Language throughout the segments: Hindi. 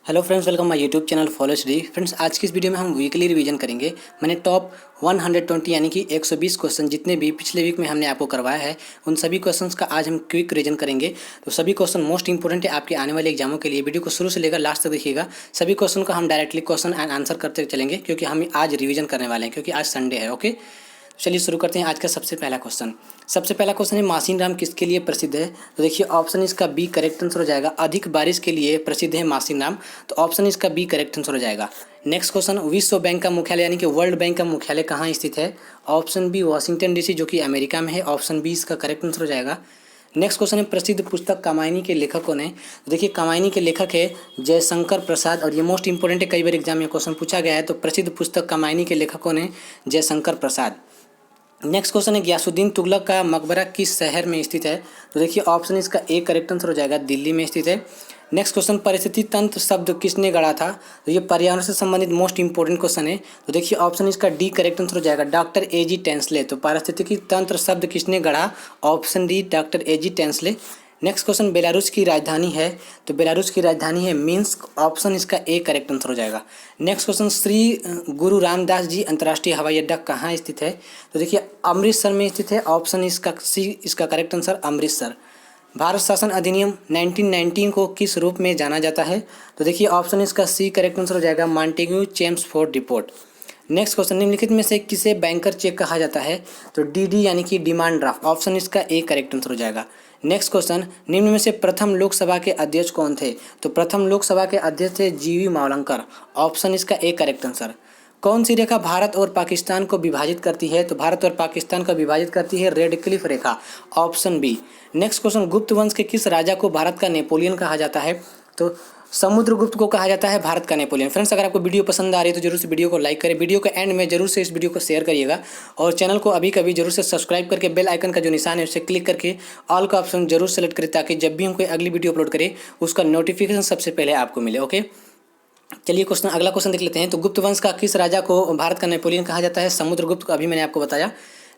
Hello friends, welcome my YouTube channel follow study. Friends, आज की इस वीडियो में हम वीकली रिवीजन करेंगे। मैंने टॉप 120 यानी कि 120 क्वेश्चन जितने भी पिछले वीक में हमने आपको करवाया है, उन सभी क्वेश्चंस का आज हम क्विक रिवीजन करेंगे। तो सभी क्वेश्चन मोस्ट इंपॉर्टेंट है आपके आने वाले एग्जामों के लिए। वीडियो को शुरू से लेकर लास्ट तक देखिएगा। सभी क्वेश्चन का हम डायरेक्टली क्वेश्चन एंड आंसर करते चलेंगे, क्योंकि हम आज रिवीजन करने वाले हैं, क्योंकि आज संडे है। ओके, चलिए शुरू करते हैं आज का सबसे पहला क्वेश्चन। सबसे पहला क्वेश्चन है, मासीन राम किसके लिए प्रसिद्ध है? तो देखिए ऑप्शन इसका बी करेक्ट आंसर हो जाएगा। अधिक बारिश के लिए प्रसिद्ध है मासीन राम, तो ऑप्शन इसका बी करेक्ट आंसर हो जाएगा। नेक्स्ट क्वेश्चन, विश्व बैंक का मुख्यालय यानी कि वर्ल्ड बैंक का मुख्यालय कहाँ स्थित है? ऑप्शन बी वाशिंगटन डीसी, जो कि अमेरिका में है। ऑप्शन बी इसका करेक्ट आंसर हो जाएगा। नेक्स्ट क्वेश्चन है, प्रसिद्ध पुस्तक कामायनी के लेखक कौन है? तो देखिए कामायनी के लेखक है जयशंकर प्रसाद, और ये मोस्ट इंपॉर्टेंट है, कई बार एग्जाम में क्वेश्चन पूछा गया है। तो प्रसिद्ध पुस्तक कामायनी के लेखक कौन है? जयशंकर प्रसाद। नेक्स्ट क्वेश्चन है, गयासुद्दीन तुगलक का मकबरा किस शहर में स्थित है? तो देखिए ऑप्शन इसका ए करेक्ट आंसर हो जाएगा, दिल्ली में स्थित है। नेक्स्ट क्वेश्चन, परिस्थिति तंत्र शब्द किसने गढ़ा था? तो ये पर्यावरण से संबंधित मोस्ट इंपॉर्टेंट क्वेश्चन है। तो देखिए ऑप्शन इसका डी करेक्ट आंसर हो जाएगा, डॉक्टर ए.जी. टेंसले। तो पारिस्थितिकी तंत्र शब्द किसने गढ़ा? Option D, doctor AG. Tansley. Next question, Belarus की राजधानी है? तो बेलारूस की राजधानी है मिन्स्क। ऑप्शन इसका ए करेक्ट आंसर हो जाएगा। नेक्स्ट क्वेश्चन, श्री गुरु रामदास जी अंतर्राष्ट्रीय हवाई अड्डा कहाँ स्थित है? तो देखिए अमृतसर में स्थित है। ऑप्शन इसका सी इसका करेक्ट आंसर अमृतसर। भारत शासन अधिनियम 1919 को किस रूप में जाना जाता है? तो देखिए ऑप्शन इसका सी करेक्ट आंसर हो जाएगा, Montagu Chelmsford report. Next question, निम्नलिखित में से किसे बैंकर चेक कहा जाता है? तो डीडी यानी कि डिमांड ड्राफ्ट। ऑप्शन इसका ए करेक्ट आंसर हो जाएगा। नेक्स्ट क्वेश्चन, निम्न में से प्रथम लोकसभा के अध्यक्ष कौन थे? तो प्रथम लोकसभा के अध्यक्ष थे जीवी मावलंकर। ऑप्शन इसका ए करेक्ट आंसर। कौन सी रेखा भारत और पाकिस्तान को विभाजित करती है? तो भारत और पाकिस्तान को विभाजित करती है रेड क्लिफ रेखा। Option B. Next question, Gupta वंश के किस राजा को भारत का नेपोलियन कहा जाता है? तो समुद्रगुप्त को कहा जाता है भारत का नेपोलियन। फ्रेंड्स, अगर आपको वीडियो पसंद आ रही है तो जरूर से वीडियो को लाइक करें। वीडियो के एंड में जरूर से इस वीडियो को शेयर करिएगा, और चैनल को अभी कभी जरूर से सब्सक्राइब करके बेल आइकन का जो निशान है उसे क्लिक करके ऑल का ऑप्शन जरूर सेलेक्ट करें, ताकि जब भी हम कोई अगली वीडियो अपलोड करें उसका नोटिफिकेशन सबसे पहले आपको मिले। ओके, चलिए क्वेश्चन अगला क्वेश्चन देख लेते हैं। तो गुप्त वंश का किस राजा को भारत का नेपोलियन कहा जाता है? समुद्रगुप्त को, अभी मैंने आपको बताया।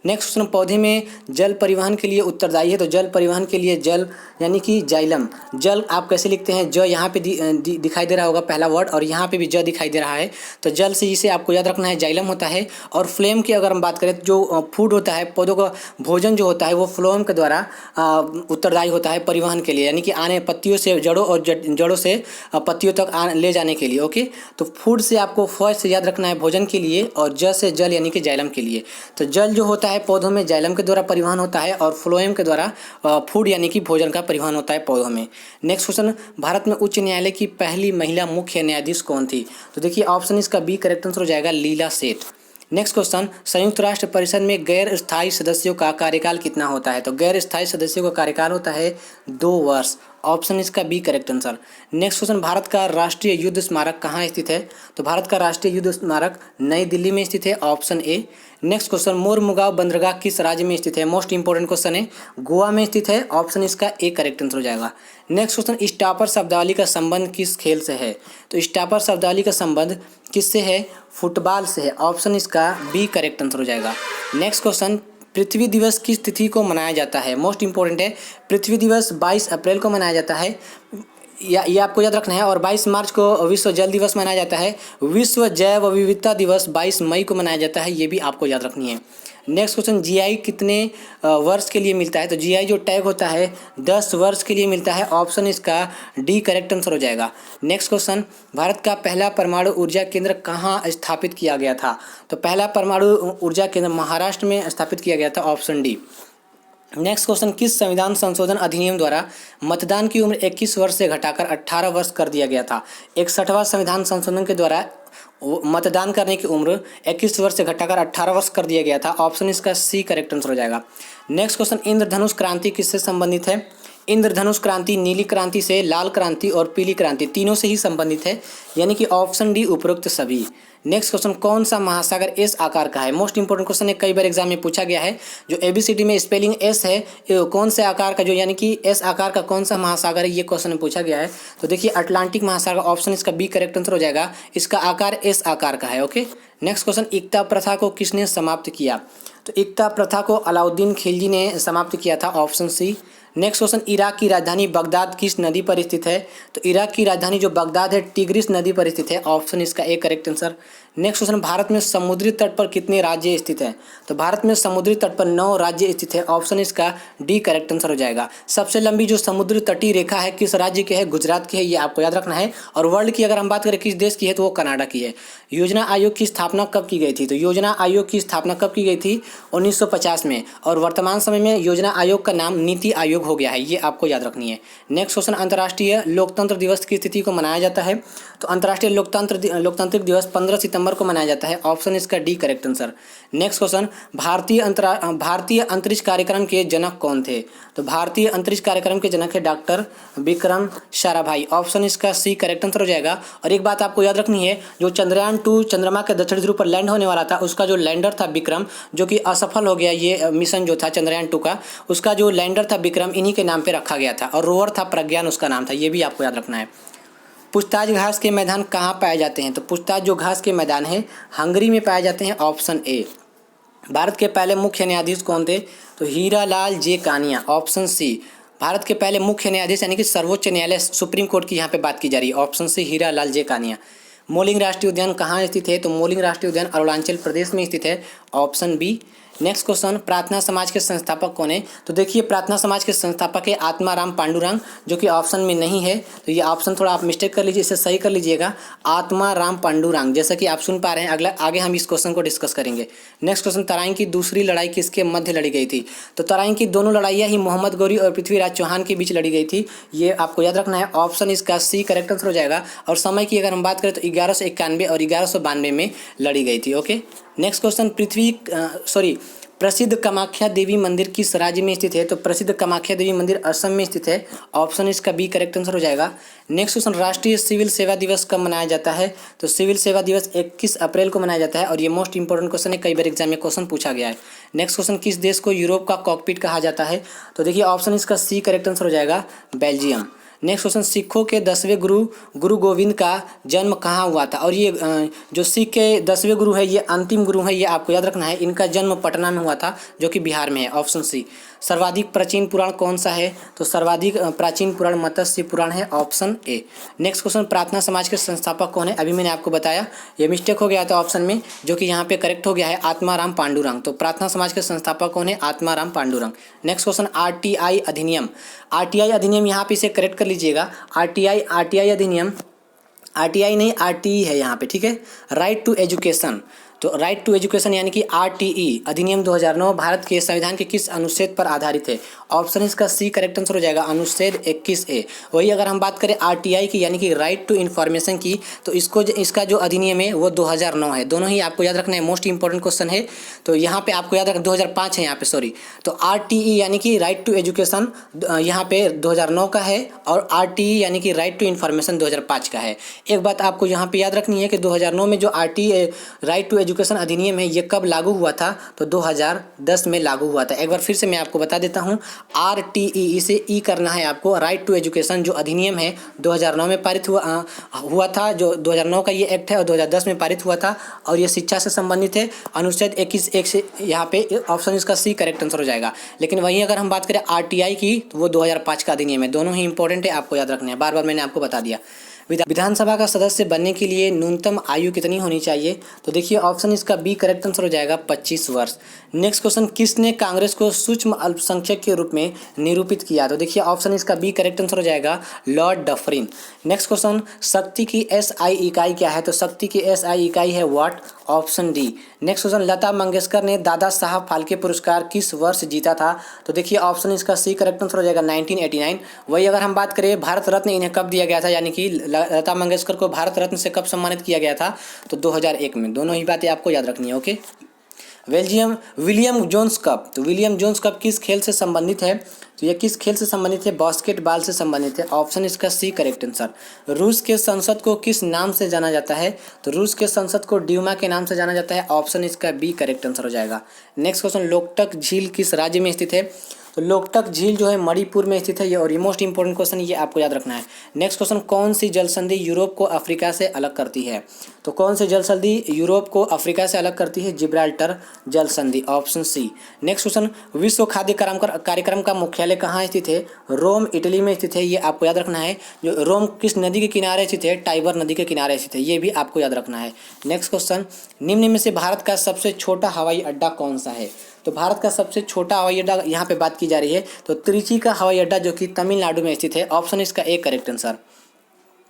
नेक्स्ट क्वेश्चन, पौधे में जल परिवहन के लिए उत्तरदायी है? तो जल परिवहन के लिए जल यानी कि जाइलम। जल आप कैसे लिखते हैं? ज यहाँ पे दिखाई दे रहा होगा पहला वर्ड, और यहाँ पे भी ज दिखाई दे रहा है। तो जल से इसे आपको याद रखना है, जाइलम होता है। और फ्लेम की अगर हम बात करें तो जो फूड होता है, पौधों का भोजन जो होता है, वो फ्लोएम के द्वारा उत्तरदायी होता है परिवहन के लिए, यानी कि आने पत्तियों से जड़ों और जड़ों से पत्तियों तक ले जाने के लिए। ओके, तो फूड से आपको फर्स्ट से याद रखना है भोजन के लिए, और ज से जल यानी कि जाइलम के लिए। तो जल जो होता है पौधों में जाइलम के द्वारा परिवहन होता है, और फ्लोएम के द्वारा फूड यानी कि भोजन का परिवहन होता है पौधों में। नेक्स्ट क्वेश्चन, भारत में उच्च न्यायालय की पहली महिला मुख्य न्यायाधीश कौन थी? तो देखिए ऑप्शन इसका बी करेक्ट आंसर हो जाएगा, लीला सेठ। नेक्स्ट क्वेश्चन, संयुक्त राष्ट्र परिषद में गैर स्थायी सदस्यों का कार्यकाल कितना होता है? तो गैर स्थायी सदस्यों का कार्यकाल होता है 2 वर्ष। ऑप्शन इसका B correct answer. Next question, Bharat का राष्ट्रीय युद्ध स्मारक कहाँ स्थित है? तो भारत का राष्ट्रीय युद्ध स्मारक नई दिल्ली में स्थित है। ऑप्शन ए। नेक्स्ट क्वेश्चन, मोरमुगांव बंदरगाह किस राज्य में स्थित है? मोस्ट इंपॉर्टेंट क्वेश्चन है, गोवा में स्थित है। ऑप्शन इसका ए करेक्ट आंसर हो जाएगा। नेक्स्ट क्वेश्चन, स्टॉपर शब्दावली का संबंध किस खेल से है? तो स्टॉपर शब्दावली का संबंध किससे है? फुटबॉल से है। ऑप्शन इसका बी करेक्ट आंसर हो जाएगा। नेक्स्ट क्वेश्चन, पृथ्वी दिवस किस तिथि को मनाया जाता है? मोस्ट इंपॉर्टेंट है, पृथ्वी दिवस 22 अप्रैल को मनाया जाता है, या ये आपको याद रखना है। और 22 मार्च को विश्व जल दिवस मनाया जाता है। विश्व जैव विविधता दिवस 22 मई को मनाया जाता है, ये भी आपको याद रखनी है। नेक्स्ट क्वेश्चन, जीआई कितने वर्ष के लिए मिलता है? तो जीआई जो टैग होता है 10 वर्ष के लिए मिलता है। ऑप्शन इसका डी करेक्ट आंसर हो जाएगा। नेक्स्ट क्वेश्चन, भारत का पहला परमाणु ऊर्जा केंद्र कहाँ स्थापित किया गया था? तो पहला परमाणु ऊर्जा केंद्र महाराष्ट्र में स्थापित किया गया था। Option D. नेक्स्ट क्वेश्चन, किस संविधान संशोधन अधिनियम द्वारा मतदान की उम्र 21 वर्ष से घटाकर 18 वर्ष कर दिया गया था? 61वां संविधान संशोधन के द्वारा मतदान करने की उम्र 21 वर्ष से घटाकर 18 वर्ष कर दिया गया था। ऑप्शन इसका सी करेक्ट आंसर हो जाएगा। नेक्स्ट क्वेश्चन, इंद्रधनुष क्रांति किससे संबंधित है? इंद्रधनुष क्रांति नीली क्रांति से, लाल क्रांति और पीली क्रांति तीनों से ही संबंधित है, यानी कि ऑप्शन डी उपरोक्त सभी। नेक्स्ट क्वेश्चन, कौन सा महासागर एस आकार का है? मोस्ट इंपोर्टेंट क्वेश्चन है, कई बार एग्जाम में पूछा गया है। जो एबीसीडी में स्पेलिंग एस है, कौन से आकार का, जो यानी कि एस आकार का कौन सा महासागर है, ये क्वेश्चन में पूछा गया है। तो देखिए अटलांटिक महासागर। ऑप्शन इसका बी करेक्ट आंसर हो जाएगा, इसका आकार एस आकार का है। ओके, नेक्स्ट क्वेश्चन, इक्ता प्रथा को किसने समाप्त किया? तो इक्ता प्रथा को अलाउद्दीन खिलजी ने समाप्त किया था। Option C. Next question, Iraq की राजधानी बगदाद किस नदी पर स्थित है? तो इराक की राजधानी जो बगदाद है टिग्रिस नदी पर स्थित है। ऑप्शन इसका A correct answer. Next question, Bharat में समुद्री तट पर कितने राज्य स्थित हैं? तो भारत में समुद्री तट पर 9 राज्य स्थित है। ऑप्शन इसका डी करेक्ट आंसर हो जाएगा। सबसे लंबी जो समुद्री तटीय रेखा है किस राज्य की है? गुजरात की है, ये आपको याद रखना है। और वर्ल्ड की अगर हम बात करें किस देश की है तो वो कनाडा की है। योजना आयोग की स्थापना कब की गई थी? तो योजना आयोग की स्थापना कब की गई थी? 1950 में। और वर्तमान समय में योजना आयोग का नाम नीति आयोग हो गया है, ये आपको याद रखनी है। नेक्स्ट क्वेश्चन, अंतर्राष्ट्रीय लोकतंत्र दिवस की तिथि को मनाया जाता है? तो अंतर्राष्ट्रीय लोकतांत्रिक दिवस 15 सितंबर को मनाया जाता है। ऑप्शन इसका D correct answer. Next question, भारतीय अंतरिक्ष कार्यक्रम के जनक कौन थे? तो भारतीय अंतरिक्ष कार्यक्रम के जनक है डॉक्टर विक्रम साराभाई। ऑप्शन इसका सी करेक्ट आंसर हो जाएगा। और एक बात आपको याद रखनी है, जो चंद्रयान 2 चंद्रमा के दक्षिण ध्रुव पर लैंड होने वाला था, उसका जो लैंडर था विक्रम, जो कि असफल हो गया, ये मिशन जो था चंद्रयान 2 का, उसका जो लैंडर था विक्रम इन्हीं के नाम पे रखा गया था। और रोवर था प्रज्ञान, उसका नाम था, ये भी आपको याद रखना है। पूछताछ घास के मैदान कहाँ पाए जाते हैं? तो पूछताछ जो घास के मैदान है हंगरी में पाए जाते हैं। Option A. भारत के पहले मुख्य न्यायाधीश कौन थे? तो Hiralal J Kania. Option C. Bharat के पहले मुख्य न्यायाधीश यानी कि सर्वोच्च न्यायालय सुप्रीम कोर्ट की यहाँ पे बात की जा रही है। ऑप्शन सी हीरालाल जे कानिया। मोलिंग राष्ट्रीय उद्यान कहाँ स्थित है? तो मोलिंग राष्ट्रीय उद्यान अरुणाचल प्रदेश में स्थित है। Option B. नेक्स्ट क्वेश्चन, प्रार्थना समाज के संस्थापक कौन है? तो देखिए प्रार्थना समाज के संस्थापक है आत्माराम पांडुरंग, जो कि ऑप्शन में नहीं है। तो ये ऑप्शन थोड़ा आप मिस्टेक कर लीजिए, इसे सही कर लीजिएगा। आत्माराम पांडुरंग, जैसा कि आप सुन पा रहे हैं। अगला आगे हम इस क्वेश्चन को डिस्कस करेंगे। नेक्स्ट क्वेश्चन, तराइन की दूसरी लड़ाई किसके मध्य लड़ी गई थी? तो तराइन की दोनों लड़ाइयाँ ही मोहम्मद गौरी और पृथ्वीराज चौहान के बीच लड़ी गई थी, ये आपको याद रखना है। ऑप्शन इसका सी करेक्ट आंसर हो जाएगा। और समय की अगर हम बात करें तो 1191 और 1192 में लड़ी गई थी। ओके। नेक्स्ट क्वेश्चन, प्रसिद्ध कामाख्या देवी मंदिर किस राज्य में स्थित है? तो प्रसिद्ध कामाख्या देवी मंदिर असम में स्थित है। ऑप्शन इसका बी करेक्ट आंसर हो जाएगा। नेक्स्ट क्वेश्चन, राष्ट्रीय सिविल सेवा दिवस कब मनाया जाता है? तो सिविल सेवा दिवस 21 अप्रैल को मनाया जाता है। और ये मोस्ट इंपॉर्टेंट क्वेश्चन है, कई बार एग्जाम में क्वेश्चन पूछा गया है। नेक्स्ट क्वेश्चन, किस देश को यूरोप का कॉकपिट कहा जाता है? तो देखिए ऑप्शन इसका सी करेक्ट आंसर हो जाएगा, बेल्जियम। नेक्स्ट क्वेश्चन, सिखों के 10वें गुरु गोविंद का जन्म कहाँ हुआ था? और ये जो सिख के 10वें गुरु है, ये अंतिम गुरु है, ये आपको याद रखना है। इनका जन्म पटना में हुआ था, जो कि बिहार में है। Option C. सर्वाधिक प्राचीन पुराण कौन सा है? तो सर्वाधिक प्राचीन पुराण मत्स्य पुराण है। ऑप्शन ए। नेक्स्ट क्वेश्चन, प्रार्थना समाज के संस्थापक कौन है? अभी मैंने आपको बताया, ये मिस्टेक हो गया था ऑप्शन में, जो कि यहाँ पे करेक्ट हो गया है, आत्माराम पांडुरंग। तो प्रार्थना समाज के संस्थापक कौन है? Atmaram Pandurang. Next question, RTI अधिनियम। आरटीआई अधिनियम यहाँ पे इसे करेक्ट कर लीजिएगा। आरटीआई अधिनियम, आरटीआई नहीं आरटीई है यहाँ पे, ठीक है। राइट टू एजुकेशन, तो राइट टू एजुकेशन यानी कि आरटीई अधिनियम 2009 भारत के संविधान के किस अनुच्छेद पर आधारित है? ऑप्शन इसका सी करेक्ट आंसर हो जाएगा, अनुच्छेद 21A। वही अगर हम बात करें आरटीआई की यानी कि राइट टू इन्फॉर्मेशन की, तो इसका जो अधिनियम है वो 2009 है। दोनों ही आपको याद रखना है, मोस्ट इंपॉर्टेंट क्वेश्चन है। तो यहाँ पे आपको याद रखना 2005 है यहाँ पे, सॉरी। तो आरटीई यानी कि राइट टू एजुकेशन यहाँ पे 2009 का है, और आरटीई यानी कि राइट टू इन्फॉर्मेशन 2005 का है। एक बात आपको यहाँ पे याद रखनी है कि 2009 में जो आरटीई राइट टू एजुकेशन अधिनियम है, ये कब लागू हुआ था? तो 2010 में लागू हुआ था। एक बार फिर से मैं आपको बता देता हूँ, आरटीई, इसे ई करना है आपको। राइट टू एजुकेशन जो अधिनियम है 2009 में पारित हुआ था, जो 2009 का ये एक्ट है, और 2010 में पारित हुआ था, और ये शिक्षा से संबंधित है। अनुच्छेद 21(1) से यहाँ पे ऑप्शन इसका सी करेक्ट आंसर हो जाएगा। लेकिन वहीं अगर हम बात करें आरटीआई की, तो वो 2005 का अधिनियम है। दोनों ही इंपॉर्टेंट है, आपको याद रखना है, बार बार मैंने आपको बता दिया। विधानसभा का सदस्य बनने के लिए न्यूनतम आयु कितनी होनी चाहिए? तो देखिए ऑप्शन इसका बी करेक्ट आंसर हो जाएगा, 25 वर्ष। नेक्स्ट क्वेश्चन, किसने कांग्रेस को सूक्ष्म अल्पसंख्यक के रूप में निरूपित किया? तो देखिए ऑप्शन इसका बी करेक्ट आंसर हो जाएगा, लॉर्ड डफरिन। नेक्स्ट क्वेश्चन, शक्ति की एसआई इकाई क्या है? तो शक्ति की एसआई इकाई है watt. Option D. Next question, Lata Mangeshkar ने दादा साहब फाल्के पुरस्कार किस वर्ष जीता था? तो देखिए ऑप्शन इसका सी करेक्ट आंसर हो जाएगा, 1989। वही अगर हम बात करें भारत रत्न इन्हें कब दिया गया था, यानी कि लता मंगेशकर को भारत रत्न से कब सम्मानित किया गया था? तो 2001 में। दोनों ही बातें आपको याद रखनी है। ओके। विलियम जोन्स कप, तो विलियम जोन्स कप किस खेल से संबंधित है? तो यह किस खेल से संबंधित है? बास्केटबॉल से संबंधित है। ऑप्शन इसका सी करेक्ट आंसर। रूस के संसद को किस नाम से जाना जाता है? तो रूस के संसद को ड्यूमा के नाम से जाना जाता है। ऑप्शन इसका बी करेक्ट आंसर हो जाएगा। नेक्स्ट क्वेश्चन, लोकटक झील किस राज्य में स्थित है? तो लोकटक झील जो है मणिपुर में स्थित है ये, और ये मोस्ट इंपॉर्टेंट क्वेश्चन ये आपको याद रखना है। नेक्स्ट क्वेश्चन, कौन सी जल संधि यूरोप को अफ्रीका से अलग करती है? तो कौन सी जल संधि यूरोप को अफ्रीका से अलग करती है? जिब्राल्टर जल संधि, ऑप्शन सी। नेक्स्ट क्वेश्चन, विश्व खाद्य कार्यक्रम का मुख्यालय कहाँ स्थित है? रोम इटली में स्थित है, ये आपको याद रखना है। जो रोम किस नदी के किनारे स्थित है? टाइबर नदी के किनारे स्थित है, ये भी आपको याद रखना है। नेक्स्ट क्वेश्चन, निम्न में से भारत का सबसे छोटा हवाई अड्डा कौन सा है? तो भारत का सबसे छोटा हवाई अड्डा यहाँ पे बात की जा रही है तो त्रिची का हवाई अड्डा जो कि तमिलनाडु में स्थित है, ऑप्शन इसका ए करेक्ट आंसर।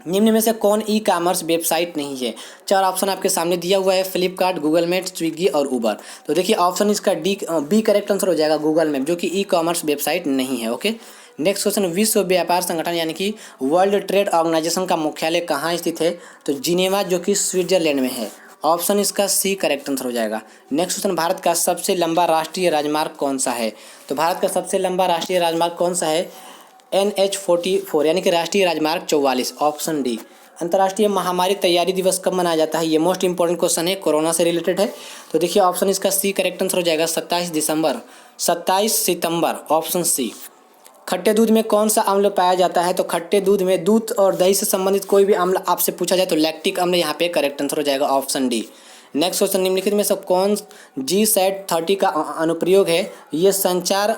निम्न में से कौन ई कॉमर्स वेबसाइट नहीं है? चार ऑप्शन आपके सामने दिया हुआ है, फ्लिपकार्ट, गूगल मैप, स्विगी और उबर। तो देखिए ऑप्शन इसका बी करेक्ट आंसर हो जाएगा, गूगल मैप, जो कि ई कॉमर्स वेबसाइट नहीं है। ओके, नेक्स्ट क्वेश्चन, विश्व व्यापार संगठन यानी कि वर्ल्ड ट्रेड ऑर्गेनाइजेशन का मुख्यालय कहाँ स्थित है? तो जिनेवा जो कि स्विट्जरलैंड में है, ऑप्शन इसका सी करेक्ट आंसर हो जाएगा। नेक्स्ट क्वेश्चन, भारत का सबसे लंबा राष्ट्रीय राजमार्ग कौन सा है? तो भारत का सबसे लंबा राष्ट्रीय राजमार्ग कौन सा है? NH44 यानी कि राष्ट्रीय राजमार्ग 44, ऑप्शन डी। अंतर्राष्ट्रीय महामारी तैयारी दिवस कब मनाया जाता है? ये मोस्ट इंपॉर्टेंट क्वेश्चन है, कोरोना से रिलेटेड है। तो देखिए ऑप्शन इसका सी करेक्ट आंसर हो जाएगा, 27 सितंबर, ऑप्शन सी। खट्टे दूध में कौन सा अम्ल पाया जाता है? तो खट्टे दूध में दूध और दही से संबंधित कोई भी अम्ल आपसे पूछा जाए तो लैक्टिक अम्ल यहाँ पे करेक्ट आंसर हो जाएगा, ऑप्शन डी। नेक्स्ट क्वेश्चन, निम्नलिखित में से कौन GSAT-30 का अनुप्रयोग है? ये संचार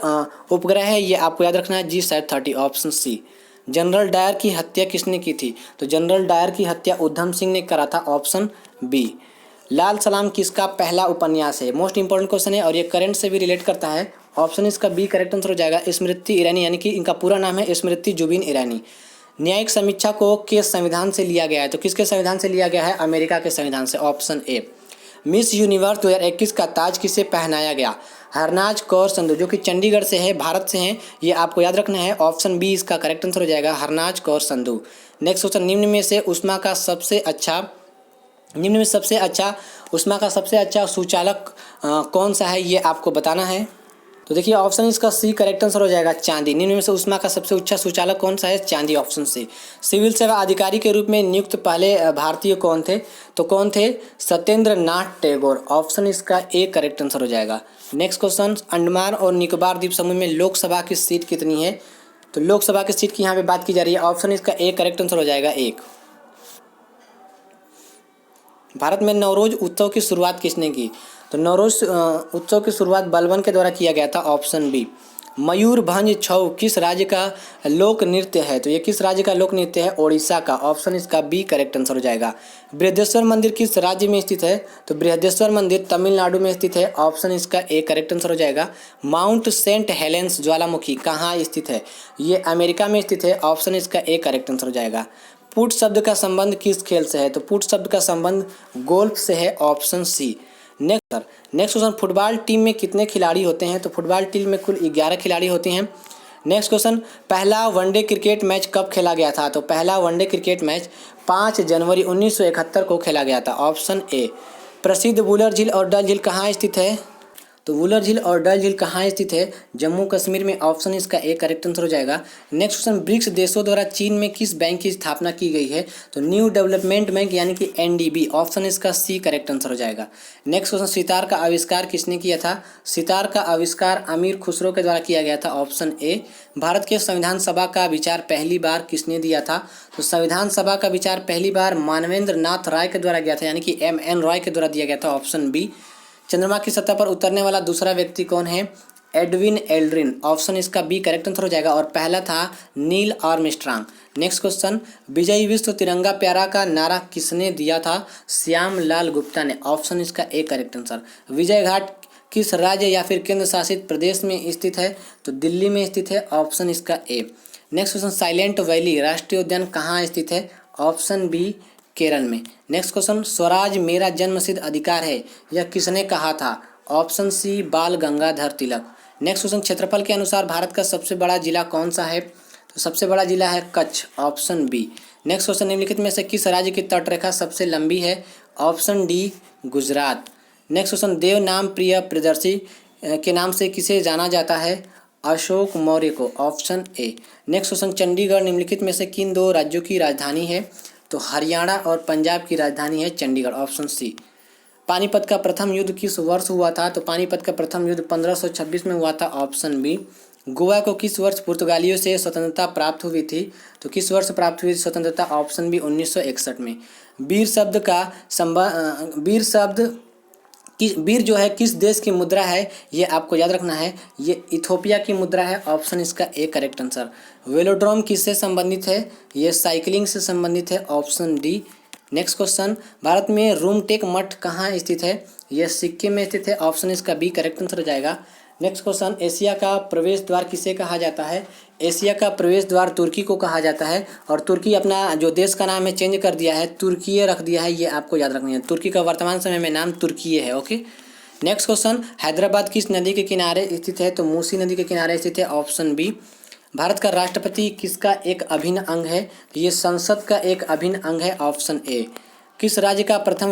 उपग्रह है, ये आपको याद रखना है, GSAT-30, option C. General Dyer की हत्या किसने की थी? तो जनरल डायर की हत्या उधम सिंह ने करा था, ऑप्शन बी। लाल सलाम किसका पहला उपन्यास है? मोस्ट इंपॉर्टेंट क्वेश्चन है और ये करंट से भी रिलेट करता है, ऑप्शन इसका बी करेक्ट आंसर हो जाएगा, स्मृति ईरानी, यानी कि इनका पूरा नाम है स्मृति जुबिन ईरानी। न्यायिक समीक्षा को किस संविधान से लिया गया है? तो किसके संविधान से लिया गया है? अमेरिका के संविधान से, ऑप्शन ए। मिस यूनिवर्स 2021 का ताज किसे पहनाया गया? हरनाज कौर संधू, जो कि चंडीगढ़ से है, भारत से हैं, ये आपको याद रखना है, ऑप्शन बी इसका करेक्ट आंसर हो जाएगा, हरनाज कौर संधू। नेक्स्ट क्वेश्चन, निम्न में से उष्मा का सबसे अच्छा सुचालक कौन सा है? ये आपको बताना है। तो देखिए ऑप्शन इसका सी करेक्ट आंसर हो जाएगा, चांदी। निम्न में से उष्मा का सबसे अच्छा सुचालक कौन सा है? चांदी, ऑप्शन सी। सिविल सेवा अधिकारी के रूप में नियुक्त पहले भारतीय कौन थे? तो कौन थे? सत्येंद्र नाथ टैगोर, ऑप्शन इसका ए करेक्ट आंसर हो जाएगा। नेक्स्ट क्वेश्चन, अंडमान और निकोबार द्वीप समूह में लोकसभा की सीट कितनी है? तो लोकसभा की सीट की यहाँ पे बात की जा रही है, ऑप्शन इसका ए करेक्ट आंसर हो जाएगा, 1। भारत में नवरोज उत्सव की शुरुआत किसने की? तो नवरोज उत्सव की शुरुआत बलबन के द्वारा किया गया था, ऑप्शन बी। मयूरभंज छऊ किस राज्य का लोक नृत्य है? तो ये किस राज्य का लोक नृत्य है? ओडिशा का, ऑप्शन इसका बी करेक्ट आंसर हो जाएगा। बृहदेश्वर मंदिर किस राज्य में स्थित है? तो बृहदेश्वर मंदिर तमिलनाडु में स्थित है, ऑप्शन इसका ए करेक्ट आंसर हो जाएगा। माउंट सेंट हेलेंस ज्वालामुखी कहाँ स्थित है? ये अमेरिका में स्थित है, ऑप्शन इसका ए करेक्ट आंसर हो जाएगा। पुट शब्द का संबंध किस खेल से है? तो पुट शब्द का संबंध गोल्फ से है, option C. Next question, football team में कितने खिलाड़ी होते हैं? तो फुटबॉल टीम में कुल 11 खिलाड़ी होते हैं। नेक्स्ट क्वेश्चन, पहला वनडे क्रिकेट मैच कब खेला गया था? तो पहला वनडे क्रिकेट मैच 5 जनवरी 1971 को खेला गया था, ऑप्शन ए। प्रसिद्ध वुलर झील और डल झील कहाँ स्थित है? तो वुलर झील और डल झील कहाँ स्थित है? जम्मू कश्मीर में, ऑप्शन इसका ए करेक्ट आंसर हो जाएगा। नेक्स्ट क्वेश्चन, ब्रिक्स देशों द्वारा चीन में किस बैंक की स्थापना की गई है? तो न्यू डेवलपमेंट बैंक यानी कि NDB, ऑप्शन इसका सी करेक्ट आंसर हो जाएगा। नेक्स्ट क्वेश्चन, सितार का आविष्कार किसने किया था? सितार का आविष्कार अमीर खुसरो के द्वारा किया गया था, ऑप्शन ए। भारत के संविधान सभा का विचार पहली बार किसने दिया था? तो संविधान सभा का विचार पहली बार मानवेंद्र नाथ राय के द्वारा गया था, यानी कि MN रॉय के द्वारा दिया गया था, ऑप्शन बी। चंद्रमा की सतह पर उतरने वाला दूसरा व्यक्ति कौन है? एडविन एल्ड्रिन, ऑप्शन इसका बी करेक्ट आंसर हो जाएगा, और पहला था नील आर्मस्ट्रांग। नेक्स्ट क्वेश्चन, विजय विश्व तिरंगा प्यारा का नारा किसने दिया था? श्याम लाल गुप्ता ने, ऑप्शन इसका A correct answer. Vijay Ghat किस राज्य या फिर केंद्र शासित प्रदेश में स्थित है? तो दिल्ली में स्थित है, ऑप्शन इसका ए। नेक्स्ट क्वेश्चन, साइलेंट वैली राष्ट्रीय उद्यान कहाँ स्थित है? ऑप्शन बी केरल में। नेक्स्ट क्वेश्चन, स्वराज मेरा जन्मसिद्ध अधिकार है, यह किसने कहा था? ऑप्शन सी बाल गंगाधर तिलक। नेक्स्ट क्वेश्चन, क्षेत्रफल के अनुसार भारत का सबसे बड़ा जिला कौन सा है? तो सबसे बड़ा जिला है Kutch, option B. Next question, निम्नलिखित में से किस राज्य की तटरेखा सबसे लंबी है? Option D Gujarat. Next question, Devanampiya Priyadarshi के नाम से किसे जाना जाता है? अशोक मौर्य को, option A. Next question, Chandigarh निम्नलिखित में से किन 2 राज्यों की राजधानी है? तो हरियाणा और पंजाब की राजधानी है चंडीगढ़, ऑप्शन सी। पानीपत का प्रथम युद्ध किस वर्ष हुआ था? तो पानीपत का प्रथम युद्ध 1526 में हुआ था, ऑप्शन बी। गोवा को किस वर्ष पुर्तगालियों से स्वतंत्रता प्राप्त हुई थी? तो किस वर्ष प्राप्त हुई थी स्वतंत्रता? ऑप्शन बी 1961 में। वीर शब्द का वीर शब्द वीर जो है किस देश की मुद्रा है, ये आपको याद रखना है। ये इथोपिया की मुद्रा है। ऑप्शन इसका ए करेक्ट आंसर। वेलोड्रोम किससे संबंधित है? ये साइकिलिंग से संबंधित है। Option D. Next question, Bharat में रूमटेक मठ कहाँ स्थित है? यह सिक्किम में स्थित है। ऑप्शन इसका बी करेक्ट आंसर हो जाएगा। नेक्स्ट क्वेश्चन, एशिया का प्रवेश द्वार किसे कहा जाता है? एशिया का प्रवेश द्वार तुर्की को कहा जाता है। और तुर्की अपना जो देश का नाम है चेंज कर दिया है, तुर्कीय रख दिया है। ये आपको याद रखनी है। तुर्की का वर्तमान समय में नाम तुर्कीय है। ओके। नेक्स्ट क्वेश्चन, हैदराबाद किस नदी के किनारे स्थित है? तो मूसी नदी के किनारे स्थित है। Option B. भारत का राष्ट्रपति किसका एक अभिन्न अंग है? ये संसद का एक अभिन्न अंग है। ऑप्शन ए। किसी राज्य का प्रथम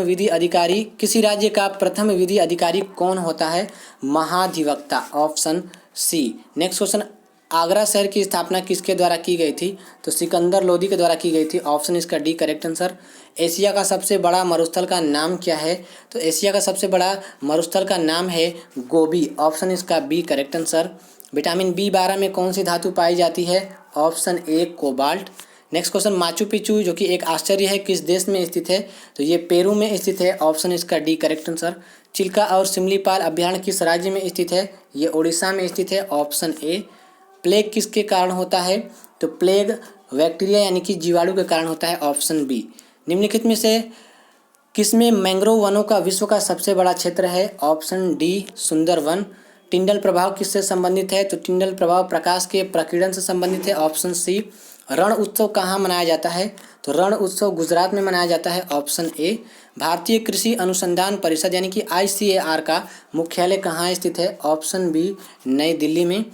विधि अधिकारी कौन होता है? महाधिवक्ता। Option C. Next question, Agra शहर की स्थापना किसके द्वारा की गई थी? तो सिकंदर लोदी के द्वारा की गई थी। ऑप्शन इसका डी करेक्ट आंसर। एशिया का सबसे बड़ा मरुस्थल का नाम क्या है? तो एशिया का सबसे बड़ा मरुस्थल का नाम है गोबी। ऑप्शन इसका बी करेक्ट आंसर। विटामिन बी12 में कौन सी धातु पाई जाती है? Option A cobalt. Next question, Machu Picchu जो कि एक आश्चर्य है किस देश में स्थित है? तो ये पेरू में स्थित है। ऑप्शन इसका डी करेक्ट आंसर। चिल्का और सिमलीपाल अभ्यारण्य किस राज्य में स्थित है? ये उड़ीसा में स्थित है। ऑप्शन ए। प्लेग किसके कारण होता है? तो प्लेग बैक्टीरिया यानी कि जीवाणु के कारण होता है। Option B. निम्नलिखित में से किसमें मैंग्रोव वनों का विश्व का सबसे बड़ा क्षेत्र है? Option D Sundarban. टिंडल प्रभाव किससे संबंधित है? तो टिंडल प्रभाव प्रकाश के प्रकीर्णन से संबंधित है। Option C. रण उत्सव कहाँ मनाया जाता है? तो रण उत्सव गुजरात में मनाया जाता है। ऑप्शन ए। भारतीय कृषि अनुसंधान परिषद यानी कि ICAR का मुख्यालय कहाँ स्थित है? ऑप्शन बी नई दिल्ली में।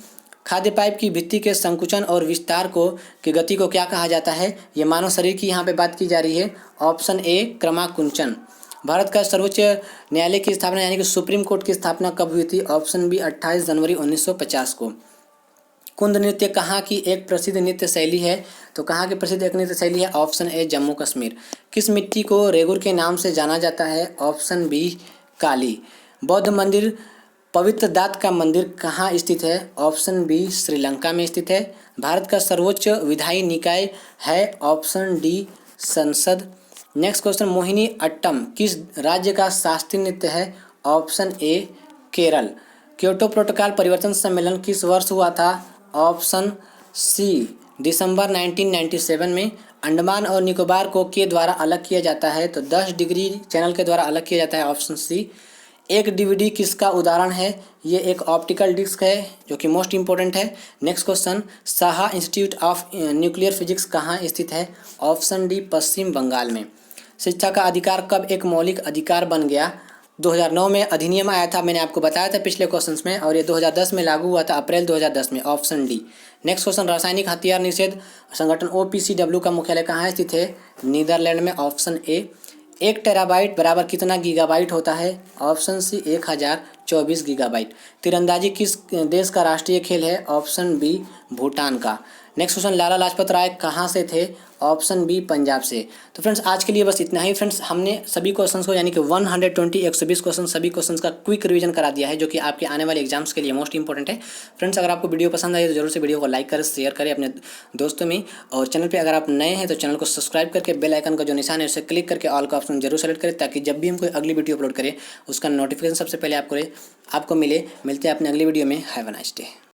खाद्य पाइप की भित्ति के संकुचन और विस्तार की गति को क्या कहा जाता है? ये मानव शरीर की यहाँ पे बात की जा रही है। ऑप्शन ए क्रमाकुंचन। भारत का सर्वोच्च न्यायालय की स्थापना यानी कि सुप्रीम कोर्ट की स्थापना कब हुई थी? ऑप्शन बी 28 जनवरी 1950 को। कुंद नृत्य कहाँ की एक प्रसिद्ध नृत्य शैली है? तो कहाँ की प्रसिद्ध एक नृत्य शैली है? ऑप्शन ए जम्मू कश्मीर। किस मिट्टी को रेगुर के नाम से जाना जाता है? ऑप्शन बी काली। बौद्ध मंदिर पवित्र दात का मंदिर कहाँ स्थित है? ऑप्शन बी श्रीलंका में स्थित है। भारत का सर्वोच्च विधायी निकाय है? ऑप्शन डी संसद। नेक्स्ट क्वेश्चन, मोहिनी अट्टम किस राज्य का शास्त्रीय नृत्य है? ऑप्शन ए केरल। क्योटो प्रोटोकॉल परिवर्तन सम्मेलन किस वर्ष हुआ था? ऑप्शन सी दिसंबर 1997 में। अंडमान और निकोबार को के द्वारा अलग किया जाता है? तो 10 डिग्री चैनल के द्वारा अलग किया जाता है। Option C. एक DVD किसका उदाहरण है? ये एक ऑप्टिकल डिस्क है जो कि मोस्ट इंपॉर्टेंट है। Next question, Saha institute of nuclear physics कहाँ स्थित है? ऑप्शन डी पश्चिम बंगाल में। शिक्षा का अधिकार कब एक मौलिक अधिकार बन गया? 2009 में अधिनियम आया था, मैंने आपको बताया था पिछले क्वेश्चंस में, और ये 2010 में लागू हुआ था, अप्रैल 2010 में। Option D. नेक्स्ट क्वेश्चन, रासायनिक हथियार निषेध संगठन OPCW का मुख्यालय कहाँ स्थित है? नीदरलैंड में। Option A. 1 टेराबाइट बराबर कितना गीगाबाइट होता है? Option C 1024 gigabyte. तीरंदाजी किस देश का राष्ट्रीय खेल है? ऑप्शन बी भूटान का। नेक्स्ट क्वेश्चन, लाला लाजपत राय कहाँ से थे? ऑप्शन बी पंजाब से। तो फ्रेंड्स आज के लिए बस इतना ही। फ्रेंड्स हमने सभी क्वेश्चंस को यानी कि 120 क्वेश्चन सभी क्वेश्चंस का क्विक रिवीजन करा दिया है जो कि आपके आने वाले एग्जाम्स के लिए मोस्ट इंपॉर्टेंट है। फ्रेंड्स अगर आपको वीडियो पसंद आई तो जरूर से वीडियो को लाइक करें, शेयर करें अपने दोस्तों में, और चैनल पर अगर आप नए हैं तो चैनल को सब्सक्राइब करके बेल आइकन का जो निशान है उसे क्लिक करके ऑल का ऑप्शन जरूर सेलेक्ट करें, ताकि जब भी हम कोई अगली वीडियो अपलोड करें उसका नोटिफिकेशन सबसे पहले आपको मिलते हैं अपने अगली वीडियो में। Have a nice day.